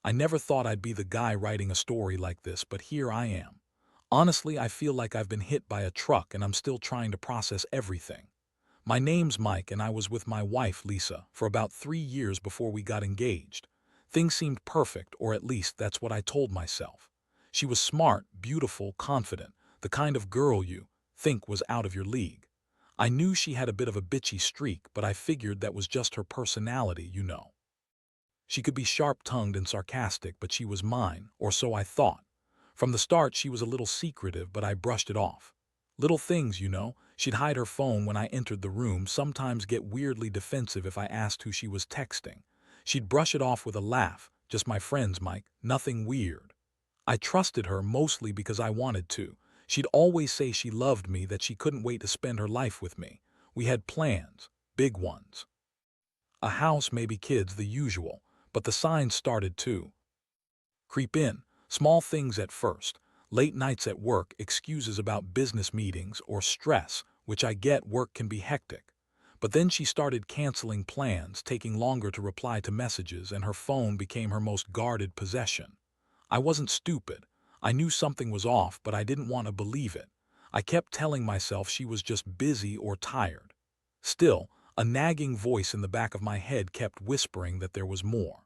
I never thought I'd be the guy writing a story like this, but here I am. Honestly, I feel like I've been hit by a truck and I'm still trying to process everything. My name's Mike and I was with my wife, Lisa, for about 3 years before we got engaged. Things seemed perfect, or at least that's what I told myself. She was smart, beautiful, confident, the kind of girl you think was out of your league. I knew she had a bit of a bitchy streak, but I figured that was just her personality. She could be sharp-tongued and sarcastic, but she was mine, or so I thought. From the start, she was a little secretive, but I brushed it off. Little things. She'd hide her phone when I entered the room, sometimes get weirdly defensive if I asked who she was texting. She'd brush it off with a laugh, just my friends, Mike, nothing weird. I trusted her mostly because I wanted to. She'd always say she loved me, that she couldn't wait to spend her life with me. We had plans, big ones. A house, maybe kids, the usual, but the signs started to creep in. Small things at first. Late nights at work, excuses about business meetings or stress, which I get, work can be hectic. But then she started canceling plans, taking longer to reply to messages, and her phone became her most guarded possession. I wasn't stupid. I knew something was off, but I didn't want to believe it. I kept telling myself she was just busy or tired. Still, a nagging voice in the back of my head kept whispering that there was more.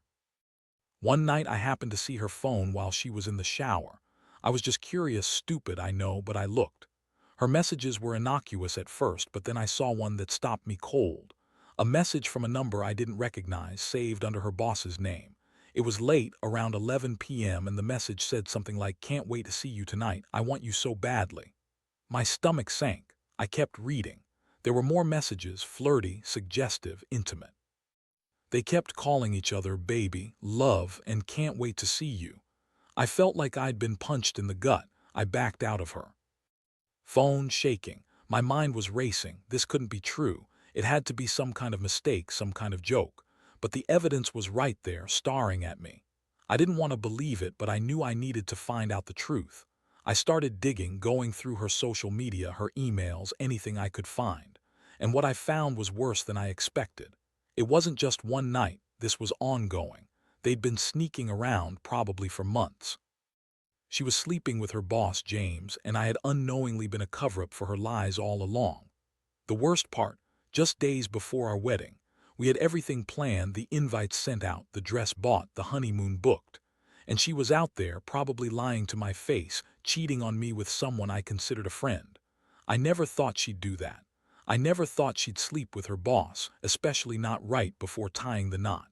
One night I happened to see her phone while she was in the shower. I was just curious, stupid, I know, but I looked. Her messages were innocuous at first, but then I saw one that stopped me cold. A message from a number I didn't recognize, saved under her boss's name. It was late, around 11 p.m., and the message said something like, "Can't wait to see you tonight. I want you so badly." My stomach sank. I kept reading. There were more messages, flirty, suggestive, intimate. They kept calling each other baby, love, and can't wait to see you. I felt like I'd been punched in the gut. I backed out of her. Phone shaking. My mind was racing. This couldn't be true. It had to be some kind of mistake, some kind of joke. But the evidence was right there, staring at me. I didn't want to believe it, but I knew I needed to find out the truth. I started digging, going through her social media, her emails, anything I could find. And what I found was worse than I expected. It wasn't just one night. This was ongoing. They'd been sneaking around, probably for months. She was sleeping with her boss, James, and I had unknowingly been a cover-up for her lies all along. The worst part, just days before our wedding, we had everything planned, the invites sent out, the dress bought, the honeymoon booked. And she was out there, probably lying to my face, cheating on me with someone I considered a friend. I never thought she'd do that. I never thought she'd sleep with her boss, especially not right before tying the knot.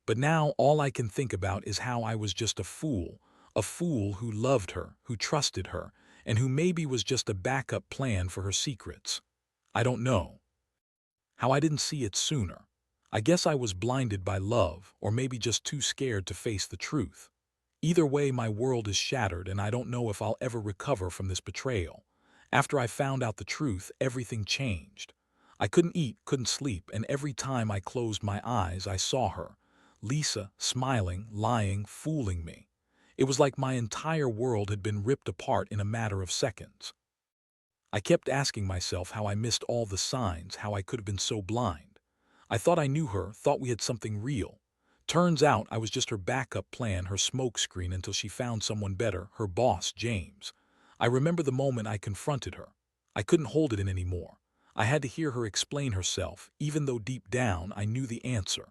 But now all I can think about is how I was just a fool who loved her, who trusted her, and who maybe was just a backup plan for her secrets. I don't know how I didn't see it sooner. I guess I was blinded by love, or maybe just too scared to face the truth. Either way, my world is shattered, and I don't know if I'll ever recover from this betrayal. After I found out the truth, everything changed. I couldn't eat, couldn't sleep, and every time I closed my eyes, I saw her. Lisa, smiling, lying, fooling me. It was like my entire world had been ripped apart in a matter of seconds. I kept asking myself how I missed all the signs, how I could have been so blind. I thought I knew her, thought we had something real. Turns out I was just her backup plan, her smokescreen until she found someone better, her boss, James. I remember the moment I confronted her. I couldn't hold it in anymore. I had to hear her explain herself, even though deep down I knew the answer.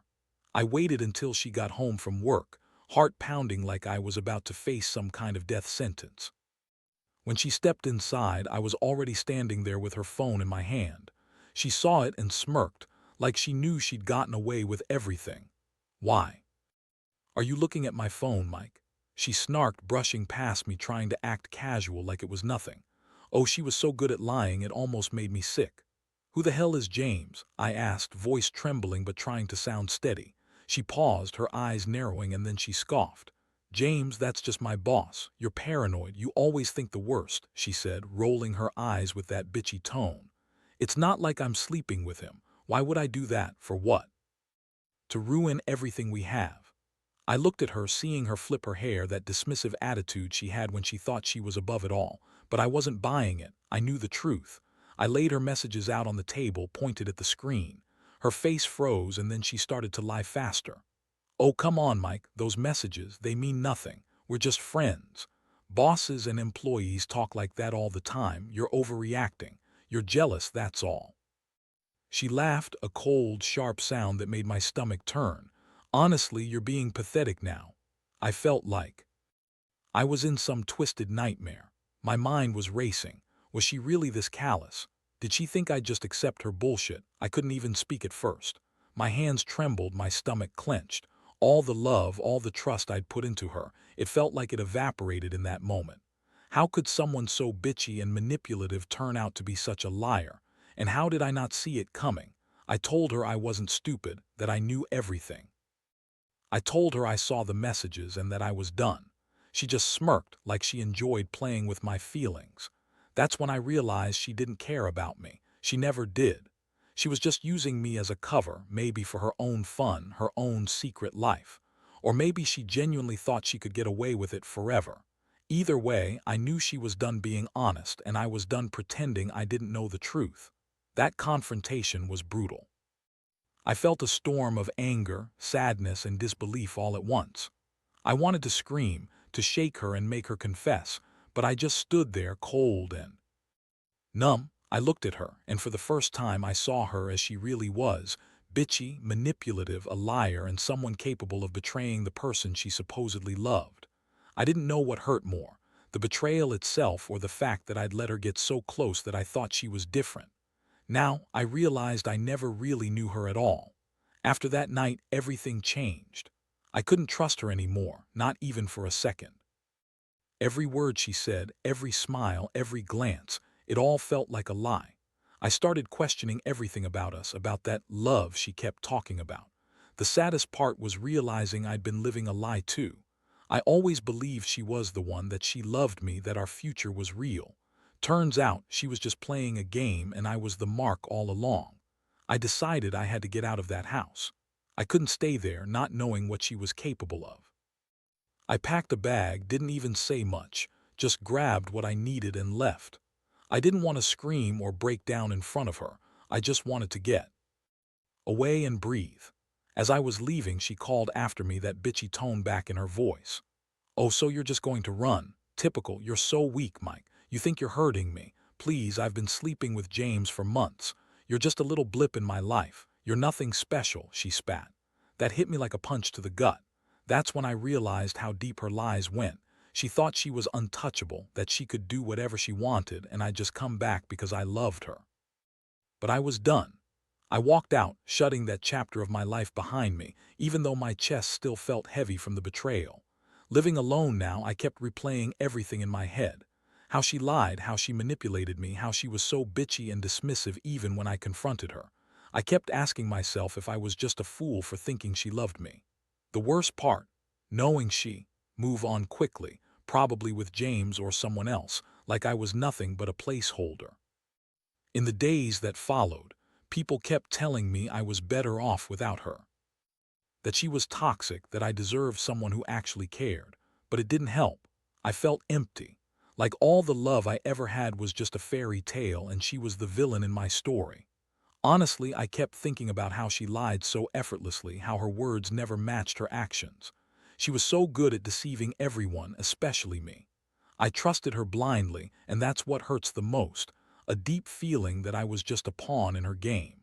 I waited until she got home from work, heart pounding like I was about to face some kind of death sentence. When she stepped inside, I was already standing there with her phone in my hand. She saw it and smirked, like she knew she'd gotten away with everything. "Why are you looking at my phone, Mike?" She snarked, brushing past me, trying to act casual like it was nothing. Oh, she was so good at lying, it almost made me sick. "Who the hell is James?" I asked, voice trembling but trying to sound steady. She paused, her eyes narrowing, and then she scoffed. "James, that's just my boss. You're paranoid. You always think the worst," she said, rolling her eyes with that bitchy tone. "It's not like I'm sleeping with him. Why would I do that? For what? To ruin everything we have." I looked at her, seeing her flip her hair, that dismissive attitude she had when she thought she was above it all. But I wasn't buying it. I knew the truth. I laid her messages out on the table, pointed at the screen. Her face froze, and then she started to lie faster. "Oh, come on, Mike, those messages, they mean nothing. We're just friends. Bosses and employees talk like that all the time. You're overreacting. You're jealous, that's all." She laughed, a cold, sharp sound that made my stomach turn. "Honestly, you're being pathetic now." I felt like I was in some twisted nightmare. My mind was racing. Was she really this callous? Did she think I'd just accept her bullshit? I couldn't even speak at first. My hands trembled, my stomach clenched. All the love, all the trust I'd put into her, it felt like it evaporated in that moment. How could someone so bitchy and manipulative turn out to be such a liar? And how did I not see it coming? I told her I wasn't stupid, that I knew everything. I told her I saw the messages and that I was done. She just smirked like she enjoyed playing with my feelings. That's when I realized she didn't care about me. She never did. She was just using me as a cover, maybe for her own fun, her own secret life. Or maybe she genuinely thought she could get away with it forever. Either way, I knew she was done being honest and I was done pretending I didn't know the truth. That confrontation was brutal. I felt a storm of anger, sadness, and disbelief all at once. I wanted to scream, to shake her and make her confess, but I just stood there cold and numb. I looked at her, and for the first time I saw her as she really was, bitchy, manipulative, a liar, and someone capable of betraying the person she supposedly loved. I didn't know what hurt more, the betrayal itself or the fact that I'd let her get so close that I thought she was different. Now, I realized I never really knew her at all. After that night, everything changed. I couldn't trust her anymore, not even for a second. Every word she said, every smile, every glance, it all felt like a lie. I started questioning everything about us, about that love she kept talking about. The saddest part was realizing I'd been living a lie too. I always believed she was the one, that she loved me, that our future was real. Turns out she was just playing a game and I was the mark all along. I decided I had to get out of that house. I couldn't stay there, not knowing what she was capable of. I packed a bag, didn't even say much, just grabbed what I needed and left. I didn't want to scream or break down in front of her. I just wanted to get away and breathe. As I was leaving, she called after me, that bitchy tone back in her voice. "Oh, so you're just going to run? Typical, you're so weak, Mike. You think you're hurting me. Please, I've been sleeping with James for months. You're just a little blip in my life. You're nothing special," she spat. That hit me like a punch to the gut. That's when I realized how deep her lies went. She thought she was untouchable, that she could do whatever she wanted, and I'd just come back because I loved her. But I was done. I walked out, shutting that chapter of my life behind me, even though my chest still felt heavy from the betrayal. Living alone now, I kept replaying everything in my head. How she lied, how she manipulated me, how she was so bitchy and dismissive even when I confronted her. I kept asking myself if I was just a fool for thinking she loved me. The worst part, knowing she move on quickly, probably with James or someone else, like I was nothing but a placeholder. In the days that followed, people kept telling me I was better off without her, that she was toxic, that I deserved someone who actually cared. But it didn't help. I felt empty, like all the love I ever had was just a fairy tale and she was the villain in my story. Honestly, I kept thinking about how she lied so effortlessly, how her words never matched her actions. She was so good at deceiving everyone, especially me. I trusted her blindly, and that's what hurts the most, a deep feeling that I was just a pawn in her game.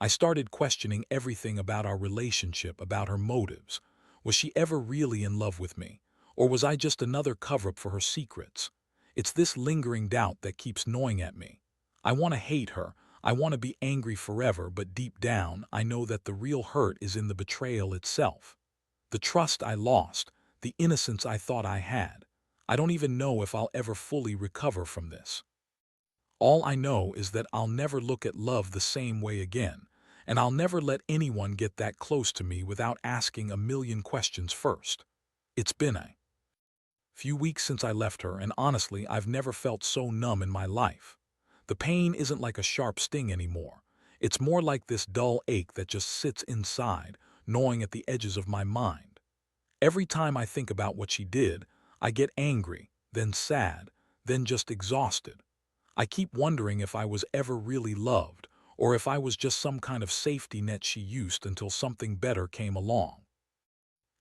I started questioning everything about our relationship, about her motives. Was she ever really in love with me? Or was I just another cover-up for her secrets? It's this lingering doubt that keeps gnawing at me. I want to hate her. I want to be angry forever, but deep down, I know that the real hurt is in the betrayal itself. The trust I lost, the innocence I thought I had. I don't even know if I'll ever fully recover from this. All I know is that I'll never look at love the same way again, and I'll never let anyone get that close to me without asking a million questions first. It's been a few weeks since I left her, and honestly, I've never felt so numb in my life. The pain isn't like a sharp sting anymore. It's more like this dull ache that just sits inside, gnawing at the edges of my mind. Every time I think about what she did, I get angry, then sad, then just exhausted. I keep wondering if I was ever really loved, or if I was just some kind of safety net she used until something better came along.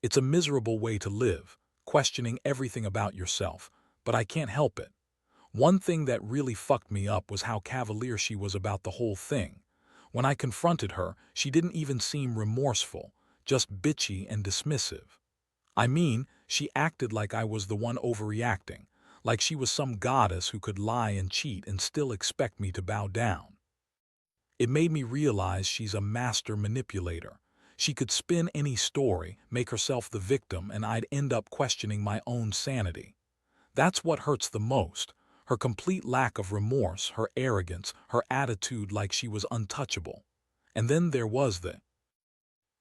It's a miserable way to live, questioning everything about yourself, but I can't help it. One thing that really fucked me up was how cavalier she was about the whole thing. When I confronted her, she didn't even seem remorseful, just bitchy and dismissive. I mean, she acted like I was the one overreacting, like she was some goddess who could lie and cheat and still expect me to bow down. It made me realize she's a master manipulator. She could spin any story, make herself the victim, and I'd end up questioning my own sanity. That's what hurts the most. Her complete lack of remorse, her arrogance, her attitude like she was untouchable. And then there was the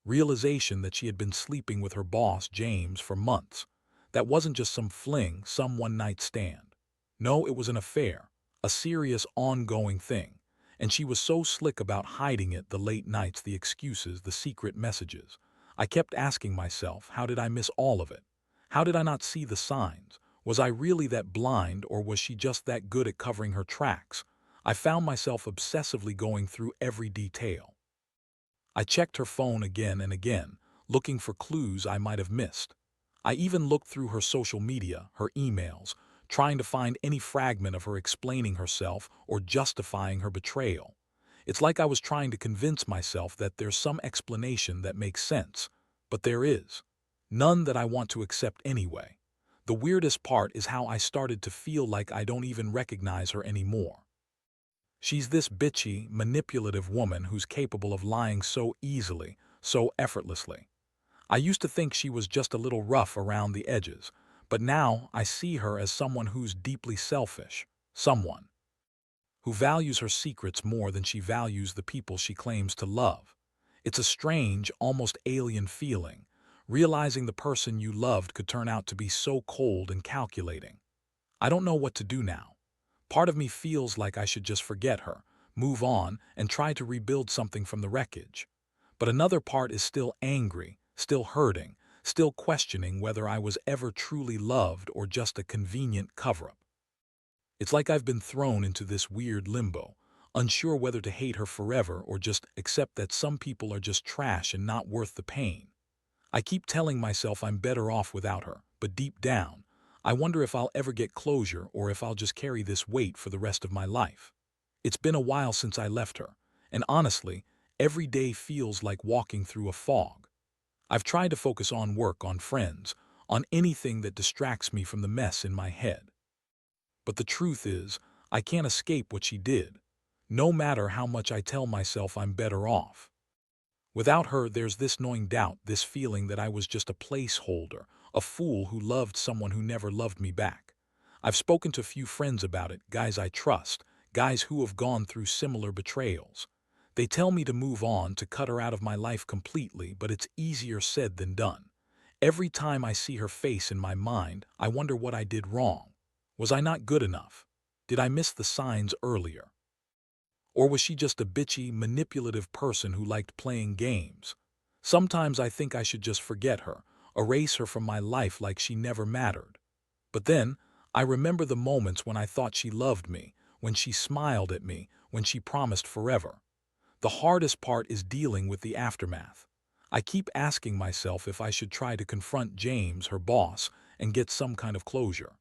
realization that she had been sleeping with her boss, James, for months. That wasn't just some fling, some one-night stand. No, it was an affair, a serious, ongoing thing. And she was so slick about hiding it, the late nights, the excuses, the secret messages. I kept asking myself, how did I miss all of it? How did I not see the signs? Was I really that blind, or was she just that good at covering her tracks? I found myself obsessively going through every detail. I checked her phone again and again, looking for clues I might have missed. I even looked through her social media, her emails, trying to find any fragment of her explaining herself or justifying her betrayal. It's like I was trying to convince myself that there's some explanation that makes sense, but there is. None that I want to accept anyway. The weirdest part is how I started to feel like I don't even recognize her anymore. She's this bitchy, manipulative woman who's capable of lying so easily, so effortlessly. I used to think she was just a little rough around the edges, but now I see her as someone who's deeply selfish, someone who values her secrets more than she values the people she claims to love. It's a strange, almost alien feeling, realizing the person you loved could turn out to be so cold and calculating. I don't know what to do now. Part of me feels like I should just forget her, move on, and try to rebuild something from the wreckage. But another part is still angry, still hurting, still questioning whether I was ever truly loved or just a convenient cover-up. It's like I've been thrown into this weird limbo, unsure whether to hate her forever or just accept that some people are just trash and not worth the pain. I keep telling myself I'm better off without her, but deep down, I wonder if I'll ever get closure or if I'll just carry this weight for the rest of my life. It's been a while since I left her, and honestly, every day feels like walking through a fog. I've tried to focus on work, on friends, on anything that distracts me from the mess in my head. But the truth is, I can't escape what she did, no matter how much I tell myself I'm better off. Without her, there's this gnawing doubt, this feeling that I was just a placeholder, a fool who loved someone who never loved me back. I've spoken to a few friends about it, guys I trust, guys who have gone through similar betrayals. They tell me to move on, to cut her out of my life completely, but it's easier said than done. Every time I see her face in my mind, I wonder what I did wrong. Was I not good enough? Did I miss the signs earlier? Or was she just a bitchy, manipulative person who liked playing games? Sometimes I think I should just forget her, erase her from my life like she never mattered. But then, I remember the moments when I thought she loved me, when she smiled at me, when she promised forever. The hardest part is dealing with the aftermath. I keep asking myself if I should try to confront James, her boss, and get some kind of closure.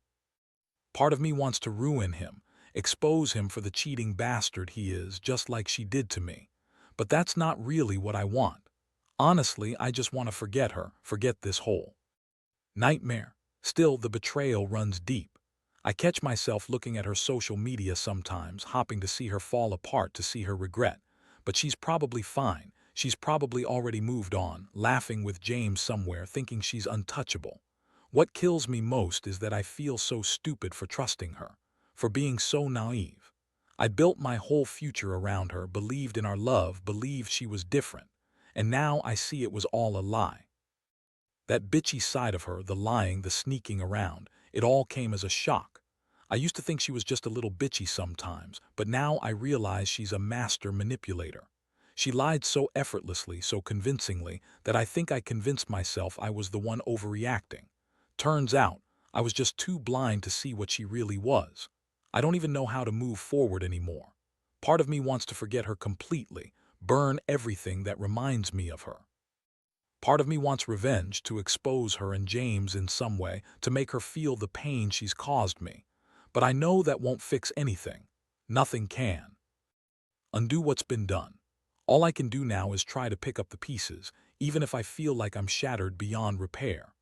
Part of me wants to ruin him, expose him for the cheating bastard he is, just like she did to me. But that's not really what I want. Honestly, I just want to forget her, forget this whole nightmare. Still, the betrayal runs deep. I catch myself looking at her social media sometimes, hoping to see her fall apart, to see her regret. But she's probably fine. She's probably already moved on, laughing with James somewhere, thinking she's untouchable. What kills me most is that I feel so stupid for trusting her, for being so naive. I built my whole future around her, believed in our love, believed she was different. And now I see it was all a lie. That bitchy side of her, the lying, the sneaking around, it all came as a shock. I used to think she was just a little bitchy sometimes, but now I realize she's a master manipulator. She lied so effortlessly, so convincingly, that I think I convinced myself I was the one overreacting. Turns out, I was just too blind to see what she really was. I don't even know how to move forward anymore. Part of me wants to forget her completely, burn everything that reminds me of her. Part of me wants revenge, to expose her and James in some way, to make her feel the pain she's caused me. But I know that won't fix anything. Nothing can undo what's been done. All I can do now is try to pick up the pieces, even if I feel like I'm shattered beyond repair.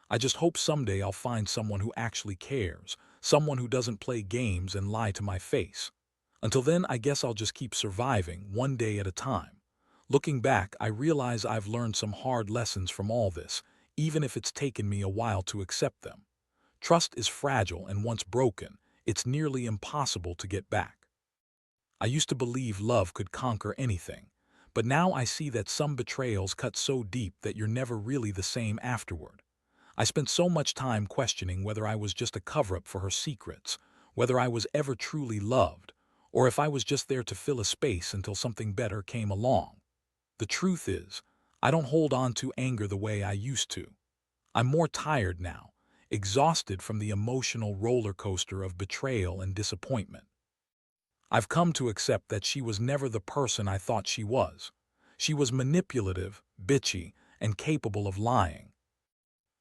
I just hope someday I'll find someone who actually cares, someone who doesn't play games and lie to my face. Until then, I guess I'll just keep surviving, one day at a time. Looking back, I realize I've learned some hard lessons from all this, even if it's taken me a while to accept them. Trust is fragile, and once broken, it's nearly impossible to get back. I used to believe love could conquer anything, but now I see that some betrayals cut so deep that you're never really the same afterward. I spent so much time questioning whether I was just a cover-up for her secrets, whether I was ever truly loved, or if I was just there to fill a space until something better came along. The truth is, I don't hold on to anger the way I used to. I'm more tired now, exhausted from the emotional roller coaster of betrayal and disappointment. I've come to accept that she was never the person I thought she was. She was manipulative, bitchy, and capable of lying.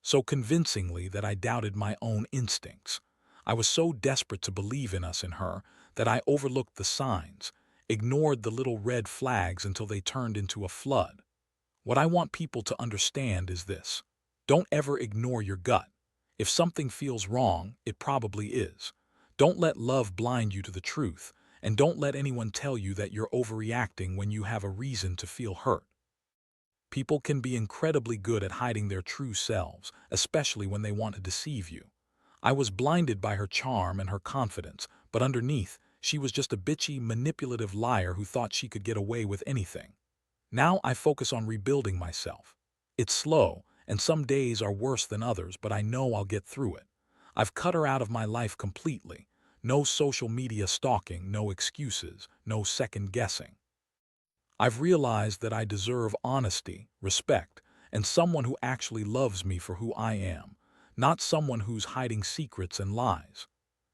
So convincingly that I doubted my own instincts. I was so desperate to believe in us and her that I overlooked the signs, ignored the little red flags until they turned into a flood. What I want people to understand is this: don't ever ignore your gut. If something feels wrong, it probably is. Don't let love blind you to the truth, and don't let anyone tell you that you're overreacting when you have a reason to feel hurt. People can be incredibly good at hiding their true selves, especially when they want to deceive you. I was blinded by her charm and her confidence, but underneath, she was just a bitchy, manipulative liar who thought she could get away with anything. Now I focus on rebuilding myself. It's slow, and some days are worse than others, but I know I'll get through it. I've cut her out of my life completely. No social media stalking, no excuses, no second guessing. I've realized that I deserve honesty, respect, and someone who actually loves me for who I am, not someone who's hiding secrets and lies.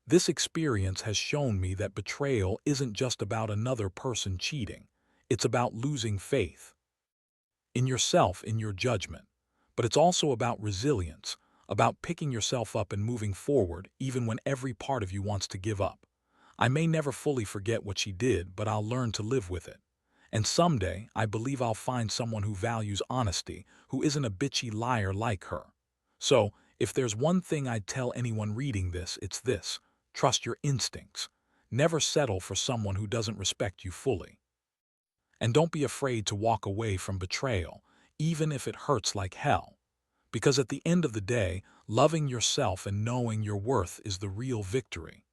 This experience has shown me that betrayal isn't just about another person cheating. It's about losing faith in yourself, in your judgment. But it's also about resilience, about picking yourself up and moving forward even when every part of you wants to give up. I may never fully forget what she did, but I'll learn to live with it. And someday, I believe I'll find someone who values honesty, who isn't a bitchy liar like her. So, if there's one thing I'd tell anyone reading this, it's this: trust your instincts. Never settle for someone who doesn't respect you fully. And don't be afraid to walk away from betrayal, even if it hurts like hell. Because at the end of the day, loving yourself and knowing your worth is the real victory.